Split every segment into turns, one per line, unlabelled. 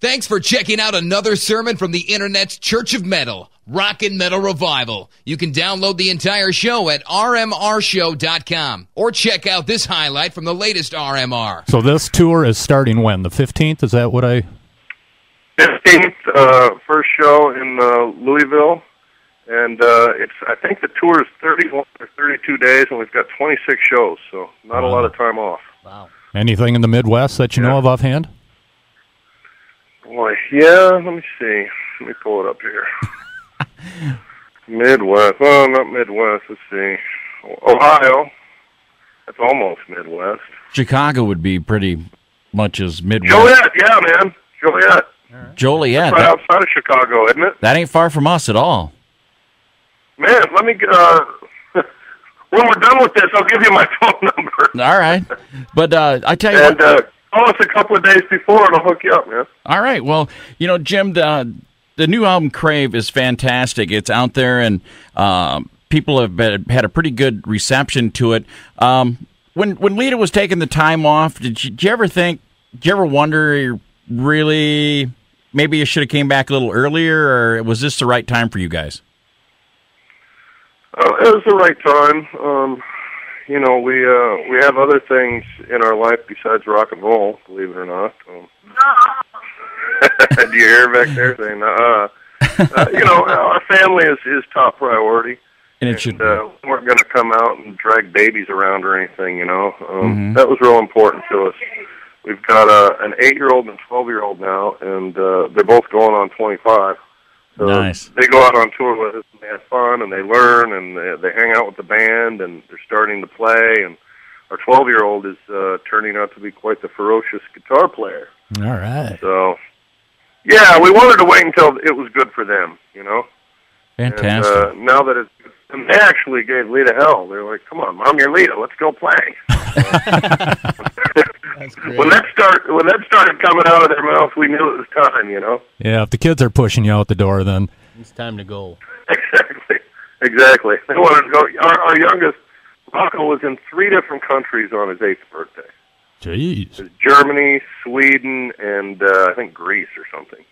Thanks for checking out another sermon from the Internet's Church of Metal, Rockin' Metal Revival. You can download the entire show at rmrshow.com or check out this highlight from the latest RMR.
So this tour is starting when? The 15th? Is that what I...
15th, first show in Louisville. And I think the tour is 31 or 32 days, and we've got 26 shows, so not a lot of time off.
Wow.
Anything in the Midwest that you know of offhand?
Boy, yeah, let me see. Let me pull it up here. Midwest. Oh, not Midwest. Let's see. Ohio. That's almost Midwest.
Chicago would be pretty much as Midwest.
Joliet, yeah, man. Joliet.
Right. Joliet.
That's right outside of Chicago, isn't it?
That ain't far from us at all.
Man, let me... when we're done with this, I'll give you my phone number.
All right. But I tell you
what... call us a couple of days before, and I'll hook you up, man.
All right. Well, you know, Jim, the new album Crave is fantastic. It's out there, and people have had a pretty good reception to it. When Lita was taking the time off, did you ever wonder, really, maybe you should have came back a little earlier, or was this the right time for you guys?
It was the right time. You know, we have other things in our life besides rock and roll, believe it or not. Do you hear back there saying, you know, our family is top priority.
And it should
we weren't going to come out and drag babies around or anything, you know. That was real important to us. We've got an 8-year-old and a 12-year-old now, and they're both going on 25. So
nice.
They go out on tour with us, and they have fun, and they learn, and they hang out with the band, and they're starting to play. And our 12-year-old is turning out to be quite the ferocious guitar player.
All right.
So, yeah, we wanted to wait until it was good for them, you know.
Fantastic.
And now that it's, and they actually gave Lita hell. They're like, "Come on, Mom, you're Lita. Let's go play."
That's great.
When that started coming out of their mouth, we knew it was time, you know.
Yeah, if the kids are pushing you out the door, then
It's time to go.
Exactly. They wanted to go. Our youngest, Rocco, was in 3 different countries on his 8th birthday.
jeez.
It was Germany, Sweden, and I think Greece or something.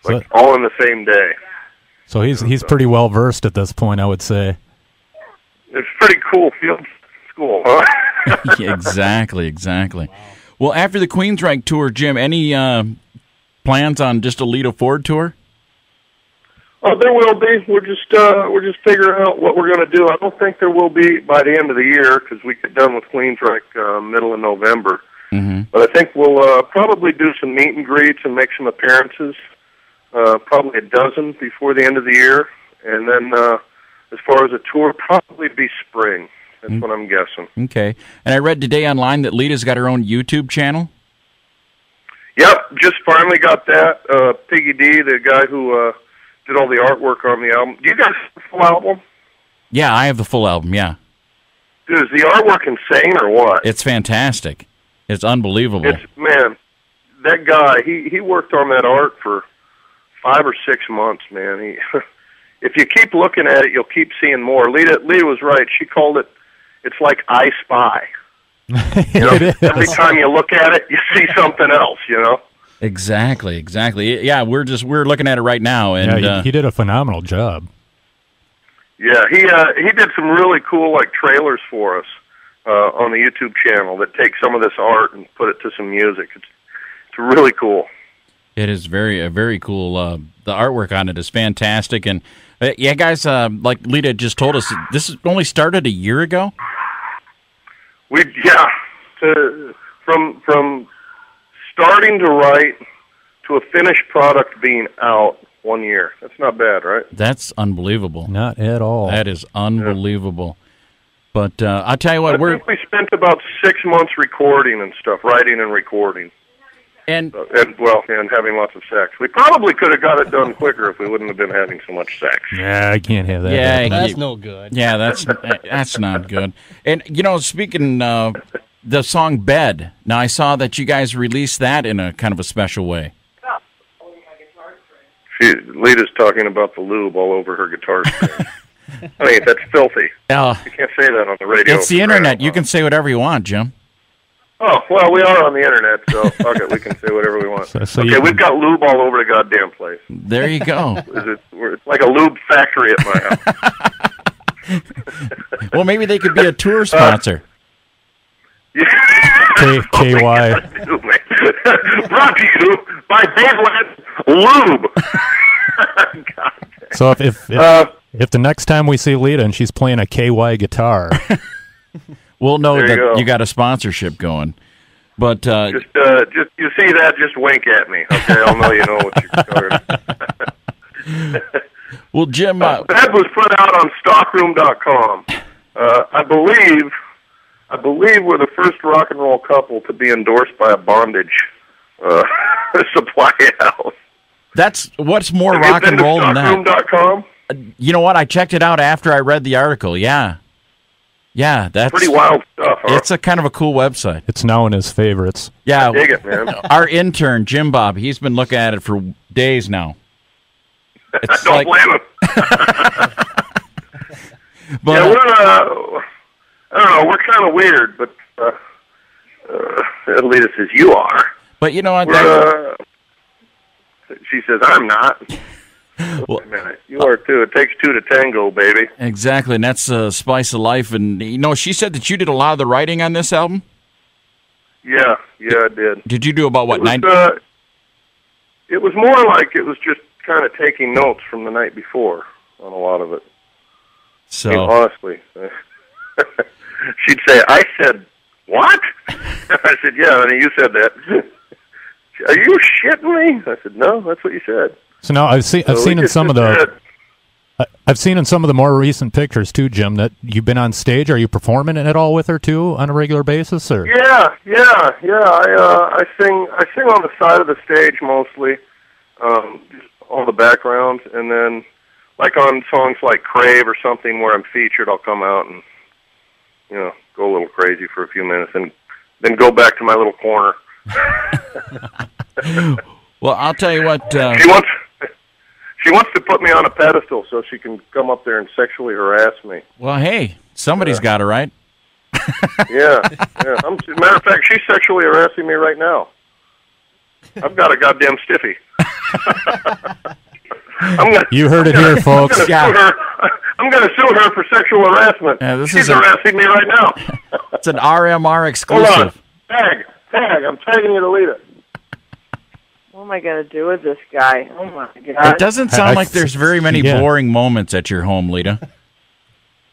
Like
So-
all in the same day.
So he's pretty well versed at this point, I would say.
It's pretty cool field school, huh?
Yeah, exactly. Well, after the Queensryche tour, Jim, any plans on just a Lita Ford tour?
Oh, there will be. We're just figuring out what we're going to do. I don't think there will be by the end of the year because we get done with Queensryche middle of November.
Mm-hmm.
But I think we'll probably do some meet and greets and make some appearances. Probably a dozen before the end of the year, and then as far as a tour, probably be spring. That's what I'm guessing.
Okay. And I read today online that Lita's got her own YouTube channel.
Yep, just finally got that. Piggy D, the guy who did all the artwork on the album. Do you guys have the full album?
Yeah, I have the full album, yeah.
Dude, is the artwork insane or what?
It's fantastic. It's unbelievable.
Man, that guy, he worked on that art for 5 or 6 months, man. If you keep looking at it, you'll keep seeing more. Lita was right. She called it, it's like I Spy. You know, every time you look at it, you see something else, you know?
Exactly. Yeah, we're looking at it right now. And
yeah, he did a phenomenal job.
Yeah, he did some really cool, like, trailers for us on the YouTube channel that take some of this art and put it to some music. It's really cool.
It is very cool. The artwork on it is fantastic. And, yeah, guys, like Lita just told us, this only started a year ago?
From starting to write to a finished product being out 1 year. That's not bad, right?
That's unbelievable.
Not at all.
That is unbelievable. Yeah. But I'll tell you what,
I think we spent about 6 months recording and stuff, writing and recording. And having lots of sex. We probably could have got it done quicker if we wouldn't have been having so much sex.
Yeah, I can't have that.
Yeah,
that's no good.
Yeah, that's not good. And, you know, speaking the song Bed, now I saw that you guys released that in a kind of a special way.
Lita's talking about the lube all over her guitar string. I mean, that's filthy. You can't say that on the radio.
It's the internet. You can say whatever you want, Jim.
Oh, well, we are on the internet, so fuck it, we can say whatever we want.
So
okay, we've got lube all over the goddamn place.
There you go.
It's like a lube factory at my house.
Well, maybe they could be a tour sponsor.
KY.
Brought to you by Baseline Lube.
So if the next time we see Lita and she's playing a KY guitar,
we'll know
there
that
you
you got a sponsorship going. But
just you see that, just wink at me, okay? I'll know you know what you're starting.
Well, Jim,
that was put out on stockroom.com. I believe we're the first rock and roll couple to be endorsed by a bondage supply house.
That's what's more rock and roll than that.
Stockroom.com?
You know what? I checked it out after I read the article. Yeah, that's
pretty wild stuff. Huh?
It's a kind of a cool website.
it's now in his favorites.
Yeah,
I dig it, man.
Our intern Jim Bob, he's been looking at it for days now. It's
Don't blame him.
But,
yeah, we're I don't know. We're kind of weird, but Lita says you are.
But you know what?
She says I'm not.
Well,
Wait a minute. You are too. It takes two to tango, baby.
Exactly, and that's a spice of life. And you know, she said that you did a lot of the writing on this album.
Yeah, I did.
Did you do about what?
It was more like it was just kind of taking notes from the night before on a lot of it.
So
I mean, honestly, she'd say, "I said what?" I said, "Yeah," and you said that. Are you shitting me? I said, "No, that's what you said."
So now I've seen in some of the more recent pictures too, Jim, that you've been on stage. Are you performing it at all with her too on a regular basis, or?
Yeah. I sing on the side of the stage mostly, just all the background, and then like on songs like "Crave" or something where I'm featured, I'll come out and go a little crazy for a few minutes, and then go back to my little corner.
Well, I'll tell you what.
She wants to put me on a pedestal so she can come up there and sexually harass me.
Well, hey, somebody's got her, right?
Yeah. Matter of fact, she's sexually harassing me right now. I've got a goddamn stiffy.
You heard it here, folks.
I'm going to sue her for sexual harassment.
Yeah,
she's harassing me right now.
It's an RMR exclusive.
Hold on. Tag. I'm tagging you to Lita.
What am I going to do with this guy? Oh, my God.
It doesn't sound like there's very many boring moments at your home, Lita.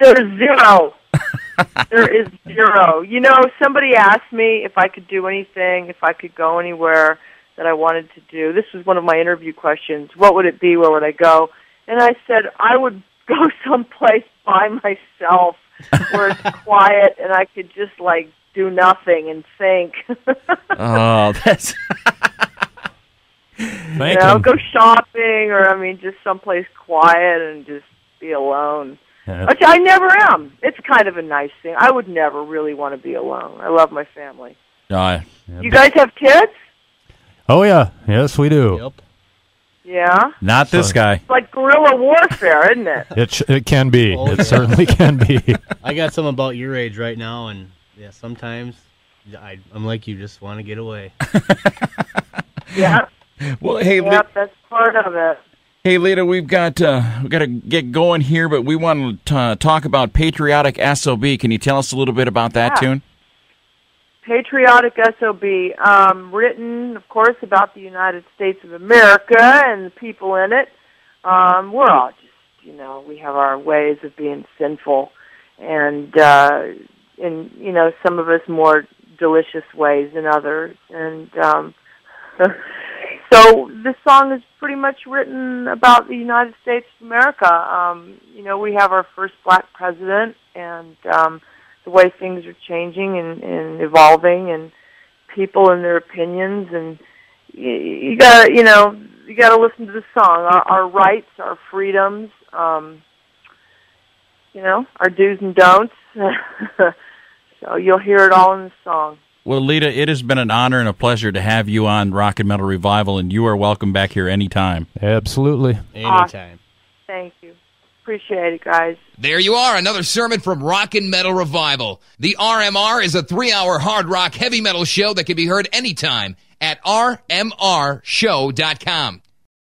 There's zero. There is zero. You know, somebody asked me if I could do anything, if I could go anywhere that I wanted to do. This was one of my interview questions. What would it be? Where would I go? And I said I would go someplace by myself where it's quiet and I could just, do nothing and think.
Oh, that's...
Go shopping or, just someplace quiet and just be alone.
Yeah.
Which I never am. It's kind of a nice thing. I would never really want to be alone. I love my family. You guys have kids?
Oh, yeah. Yes, we do.
Yep.
Yeah?
Not this guy.
It's like guerrilla warfare, isn't it?
It can be.
Oh,
it certainly can be.
I got some about your age right now, and sometimes I'm like you, just want to get away.
Yeah.
Well, hey,
that's part of it.
Hey, Lita, we've got to get going here, but we want to talk about Patriotic SOB. Can you tell us a little bit about that tune?
Patriotic SOB, written, of course, about the United States of America and the people in it. We're all just, we have our ways of being sinful, and some of us more delicious ways than others. And so this song is pretty much written about the United States of America. We have our first black president, and the way things are changing and evolving, and people and their opinions, and you gotta listen to the song. Our rights, our freedoms, our do's and don'ts. So you'll hear it all in the song.
Well, Lita, it has been an honor and a pleasure to have you on Rockin' Metal Revival, and you are welcome back here anytime.
Absolutely.
Anytime.
Thank you. Appreciate it, guys.
There you are, another sermon from Rockin' Metal Revival. The RMR is a 3-hour hard rock heavy metal show that can be heard anytime at rmrshow.com.